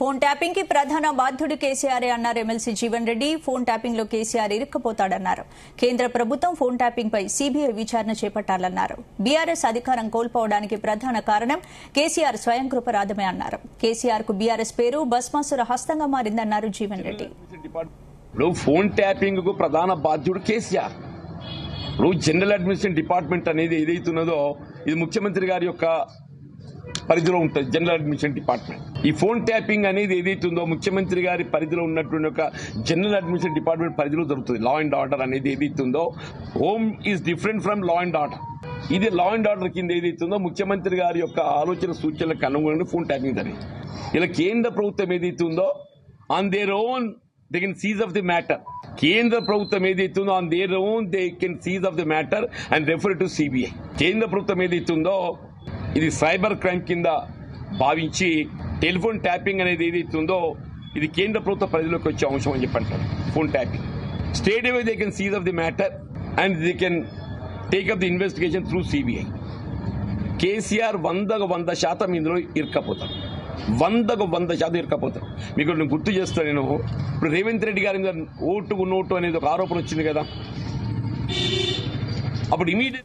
Phone tapping కి ప్రధాన బాధ్యుడు కేసీఆర్ అన్నారు MLC Jeevan Reddy. Phone tapping లో కేసీఆర్ ఇరుక్కుపోతాడన్నారు. కేంద్ర ప్రభుత్వం ఫోన్ ట్యాపింగ్ పై సీబీఐ విచారణ చేపట్టాలన్నారు. బీఆర్ఎస్ అధికారం కోల్పోవడానికి ప్రధాన కారణం కేసీఆర్ స్వయం కృపరాధమే అన్నారు. కేసీఆర్ కు బీఆర్ఎస్ పేరు భస్మాసుర హస్తంగా మారిందన్నారు జీవన్ రెడ్డి. ఫోన్ ట్యాపింగ్ కు ప్రధాన బాధ్యుడు కేసీఆర్. జనరల్ అడ్మినిస్ట్రేషన్ డిపార్ట్మెంట్ అనేది ఏదైతున్నదో ఇది ముఖ్యమంత్రి గారి యొక్క పరిధిలో ఉంటుంది. జనరల్ అడ్మినిస్ట్రేషన్ డిపార్ట్మెంట్ ఈ ఫోన్ ట్యాపింగ్ అనేది ఏదైతుందో ముఖ్యమంత్రి గారి పరిధిలో ఉన్నటువంటి ఒక జనరల్ అడ్మినిస్ట్రేషన్ డిపార్ట్మెంట్ పరిధిలో జరుగుతుంది. లా అండ్ ఆర్డర్ అనేది ఏదైతుందో home is different from law and order. ఇది లా అండ్ ఆర్డర్ కింద ఏదైతుందో ముఖ్యమంత్రి గారి యొక్క ఆలోచన సూచనలకు అనుగుణంగా ఫోన్ ట్యాపింగ్ జరిగింది. ఇలా కేంద్ర ప్రభుత్వం ఏదైతుందో on their own they can seize of the matter. కేంద్ర ప్రభుత్వం ఏదైతుందో on their own they can seize of the matter and refer to CBI. కేంద్ర ప్రభుత్వం ఏదైతుందో ఇది సైబర్ క్రైమ్ కింద భావించి టెలిఫోన్ ట్యాపింగ్ అనేది ఏదైతుందో ఇది కేంద్ర ప్రభుత్వ పరిధిలోకి వచ్చే అంశం అని చెప్పి అంటారు. Phone tapping state away they can seize of the matter and they can take up the investigation through CBI. KCR 100% ఇందులో ఇరకపోతారు. 100% ఇరకపోతారు. మీకు నేను గుర్తు చేస్తాను. నేను ఇప్పుడు రేవంత్ రెడ్డి గారి మీద ఓటు నోటు అనేది ఒక ఆరోపణ వచ్చింది కదా. అప్పుడు ఇమీడియట్